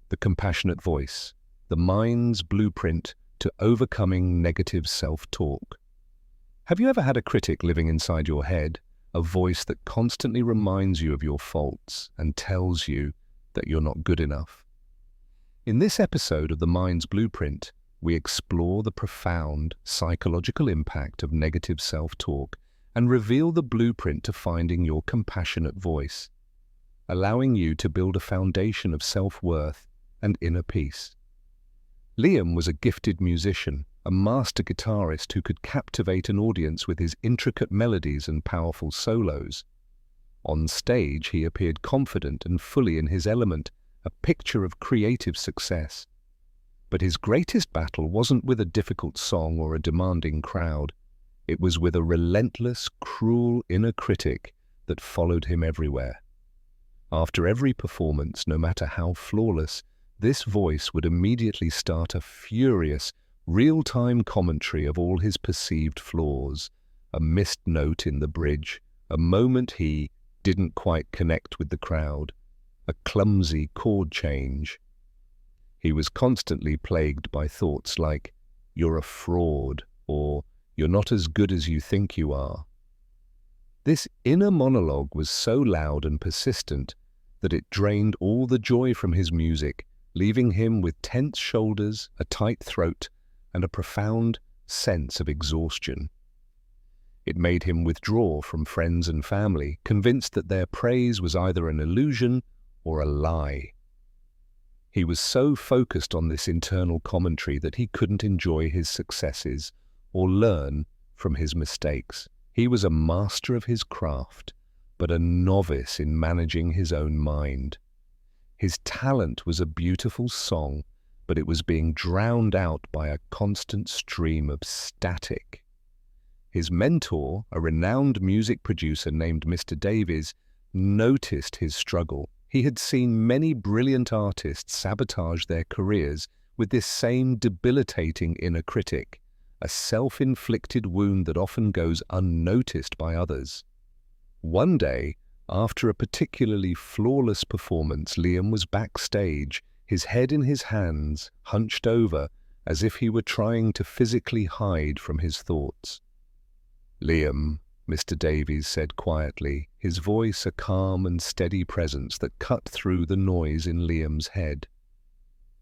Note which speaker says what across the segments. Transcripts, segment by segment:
Speaker 1: The compassionate voice, the mind's blueprint to overcoming negative self-talk. Have you ever had a critic living inside your head, a voice that constantly reminds you of your faults and tells you that you're not good enough? In this episode of The Mind's Blueprint, we explore the profound psychological impact of negative self-talk and reveal the blueprint to finding your compassionate voice, allowing you to build a foundation of self-worth and inner peace. Liam was a gifted musician, a master guitarist who could captivate an audience with his intricate melodies and powerful solos. On stage, he appeared confident and fully in his element, a picture of creative success. But his greatest battle wasn't with a difficult song or a demanding crowd. It was with a relentless, cruel inner critic that followed him everywhere. After every performance, no matter how flawless, this voice would immediately start a furious, real-time commentary of all his perceived flaws, a missed note in the bridge, a moment he didn't quite connect with the crowd, a clumsy chord change. He was constantly plagued by thoughts like, "You're a fraud," or "You're not as good as you think you are." This inner monologue was so loud and persistent that it drained all the joy from his music, leaving him with tense shoulders, a tight throat, and a profound sense of exhaustion. It made him withdraw from friends and family, convinced that their praise was either an illusion or a lie. He was so focused on this internal commentary that he couldn't enjoy his successes or learn from his mistakes. He was a master of his craft, but a novice in managing his own mind. His talent was a beautiful song, but it was being drowned out by a constant stream of static. His mentor, a renowned music producer named Mr. Davies, noticed his struggle. He had seen many brilliant artists sabotage their careers with this same debilitating inner critic, a self-inflicted wound that often goes unnoticed by others. One day, after a particularly flawless performance, Liam was backstage, his head in his hands, hunched over, as if he were trying to physically hide from his thoughts. "Liam," Mr. Davies said quietly, his voice a calm and steady presence that cut through the noise in Liam's head.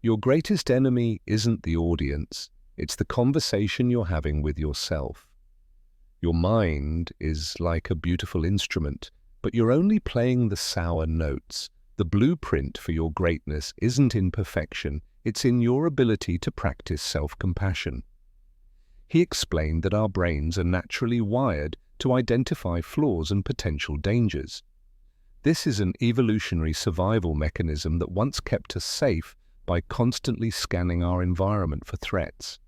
Speaker 1: "Your greatest enemy isn't the audience, it's the conversation you're having with yourself. Your mind is like a beautiful instrument, but you're only playing the sour notes. The blueprint for your greatness isn't in perfection, it's in your ability to practice self-compassion." He explained that our brains are naturally wired to identify flaws and potential dangers. This is an evolutionary survival mechanism that once kept us safe by constantly scanning our environment for threats.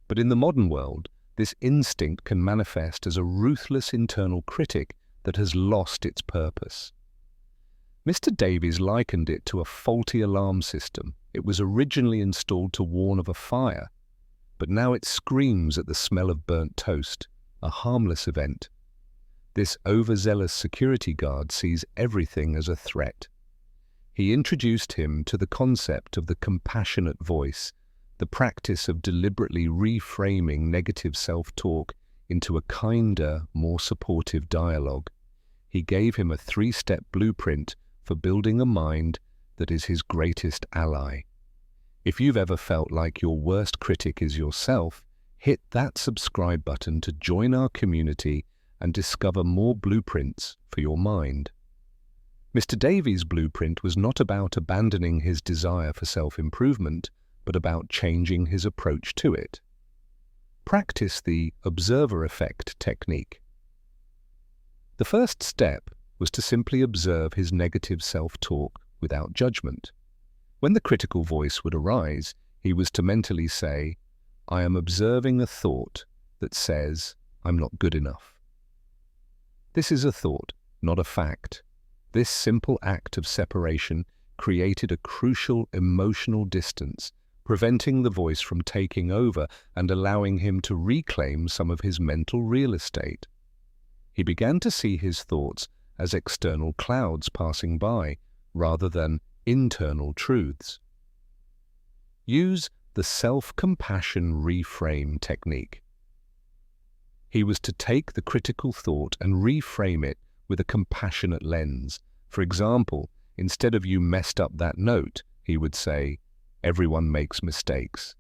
Speaker 1: But in the modern world, this instinct can manifest as a ruthless internal critic that has lost its purpose. Mr. Davies likened it to a faulty alarm system. It was originally installed to warn of a fire, but now it screams at the smell of burnt toast, a harmless event. This overzealous security guard sees everything as a threat. He introduced him to the concept of the compassionate voice, the practice of deliberately reframing negative self-talk into a kinder, more supportive dialogue. He gave him a 3-step blueprint for building a mind that is his greatest ally. If you've ever felt like your worst critic is yourself, hit that subscribe button to join our community and discover more blueprints for your mind. Mr. Davies' blueprint was not about abandoning his desire for self-improvement, but about changing his approach to it. Practice the observer effect technique. The first step was to simply observe his negative self-talk without judgment. When the critical voice would arise, he was to mentally say, "I am observing a thought that says, I'm not good enough." This is a thought, not a fact. This simple act of separation created a crucial emotional distance, preventing the voice from taking over and allowing him to reclaim some of his mental real estate. He began to see his thoughts as external clouds passing by, rather than internal truths. Use the self-compassion reframe technique. He was to take the critical thought and reframe it with a compassionate lens. For example, instead of "you messed up that note," he would say, "Everyone makes mistakes.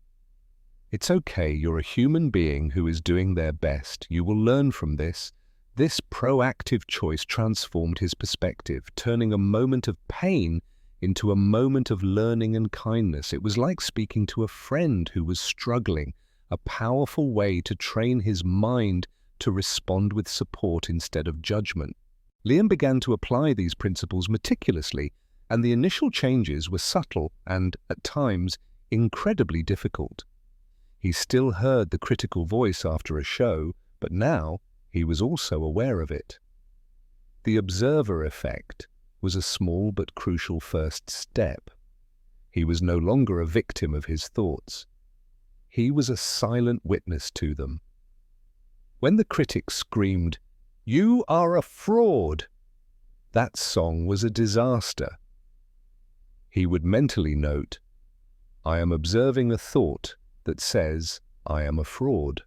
Speaker 1: It's okay, you're a human being who is doing their best. You will learn from this." This proactive choice transformed his perspective, turning a moment of pain into a moment of learning and kindness. It was like speaking to a friend who was struggling, a powerful way to train his mind to respond with support instead of judgment. Liam began to apply these principles meticulously, and the initial changes were subtle and, at times, incredibly difficult. He still heard the critical voice after a show, but now he was also aware of it. The observer effect was a small but crucial first step. He was no longer a victim of his thoughts. He was a silent witness to them. When the critic screamed, "You are a fraud," that song was a disaster. He would mentally note, "I am observing a thought that says I am a fraud."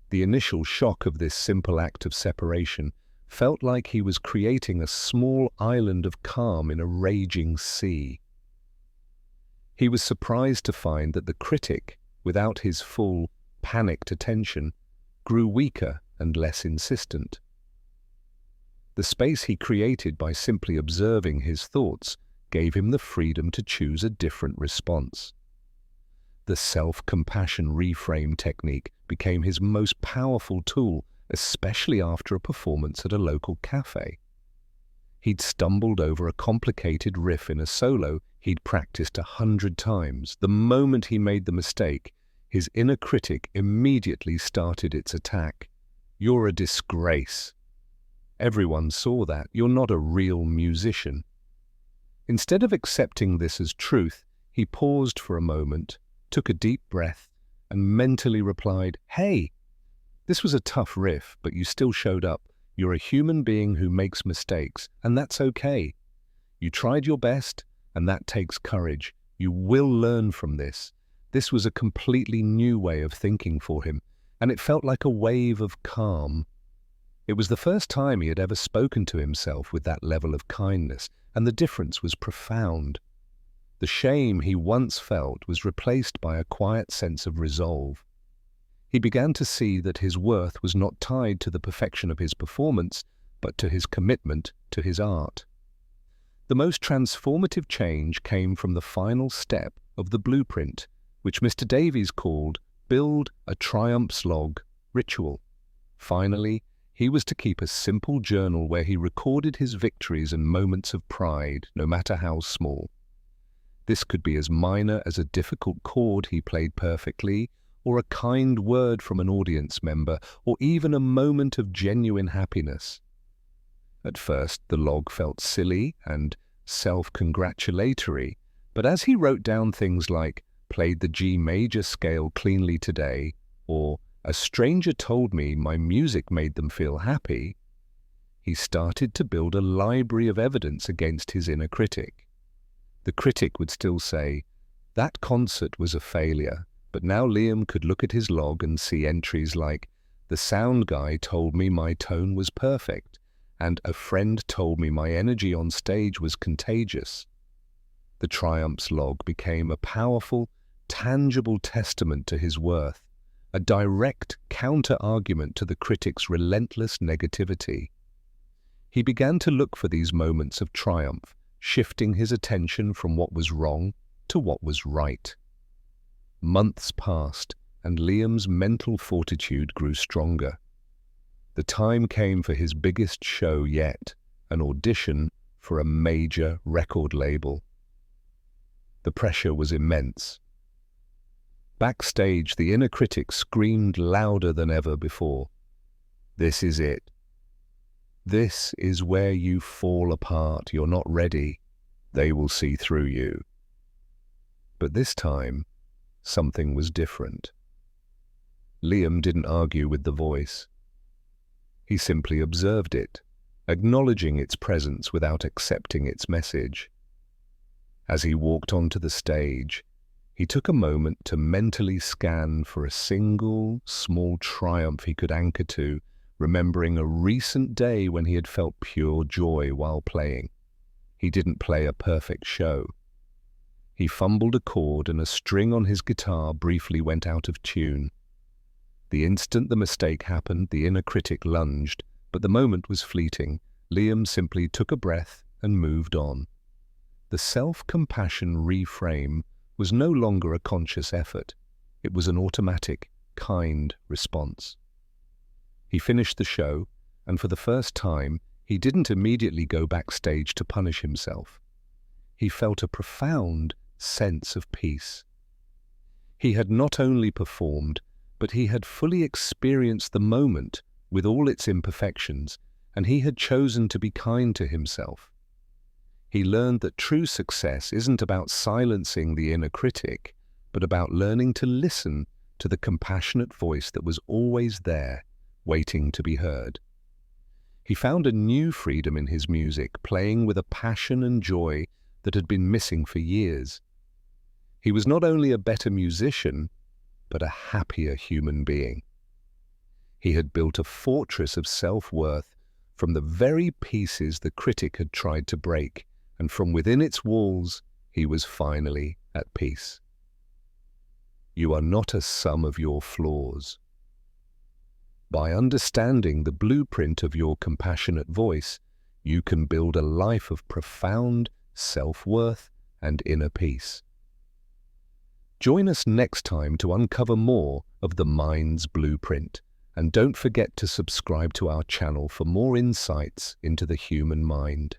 Speaker 1: The initial shock of this simple act of separation felt like he was creating a small island of calm in a raging sea. He was surprised to find that the critic, without his full, panicked attention, grew weaker and less insistent. The space he created by simply observing his thoughts gave him the freedom to choose a different response. The self-compassion reframe technique became his most powerful tool, especially after a performance at a local cafe. He'd stumbled over a complicated riff in a solo he'd practiced 100 times. The moment he made the mistake, his inner critic immediately started its attack. "You're a disgrace. Everyone saw that. You're not a real musician." Instead of accepting this as truth, he paused for a moment, took a deep breath, and mentally replied, "Hey, this was a tough riff, but you still showed up. You're a human being who makes mistakes, and that's okay. You tried your best, and that takes courage. You will learn from this." This was a completely new way of thinking for him, and it felt like a wave of calm. It was the first time he had ever spoken to himself with that level of kindness, and the difference was profound. The shame he once felt was replaced by a quiet sense of resolve. He began to see that his worth was not tied to the perfection of his performance, but to his commitment to his art. The most transformative change came from the final step of the blueprint, which Mr. Davies called "Build a Triumph's Log Ritual." Finally, he was to keep a simple journal where he recorded his victories and moments of pride, no matter how small. This could be as minor as a difficult chord he played perfectly, or a kind word from an audience member, or even a moment of genuine happiness. At first, the log felt silly and self-congratulatory, but as he wrote down things like, "Played the G major scale cleanly today," or "A stranger told me my music made them feel happy," he started to build a library of evidence against his inner critic. The critic would still say, "That concert was a failure," but now Liam could look at his log and see entries like, "The sound guy told me my tone was perfect," and "A friend told me my energy on stage was contagious." The Triumphs log became a powerful, tangible testament to his worth, a direct counter-argument to the critic's relentless negativity. He began to look for these moments of triumph, shifting his attention from what was wrong to what was right. Months passed, and Liam's mental fortitude grew stronger. The time came for his biggest show yet, an audition for a major record label. The pressure was immense. Backstage, the inner critic screamed louder than ever before. "This is it. This is where you fall apart. You're not ready. They will see through you." But this time, something was different. Liam didn't argue with the voice. He simply observed it, acknowledging its presence without accepting its message. As he walked onto the stage, He took a moment to mentally scan for a single, small triumph he could anchor to, remembering a recent day when he had felt pure joy while playing. He didn't play a perfect show. He fumbled a chord and a string on his guitar briefly went out of tune. The instant the mistake happened, the inner critic lunged, but the moment was fleeting. Liam simply took a breath and moved on. The self-compassion reframe was no longer a conscious effort. It was an automatic, kind response. He finished the show, and for the first time, he didn't immediately go backstage to punish himself. He felt a profound sense of peace. He had not only performed, but he had fully experienced the moment with all its imperfections, and he had chosen to be kind to himself. He learned that true success isn't about silencing the inner critic, but about learning to listen to the compassionate voice that was always there, waiting to be heard. He found a new freedom in his music, playing with a passion and joy that had been missing for years. He was not only a better musician, but a happier human being. He had built a fortress of self-worth from the very pieces the critic had tried to break, and from within its walls, he was finally at peace. You are not a sum of your flaws. By understanding the blueprint of your compassionate voice, you can build a life of profound self-worth and inner peace. Join us next time to uncover more of the mind's blueprint, and don't forget to subscribe to our channel for more insights into the human mind.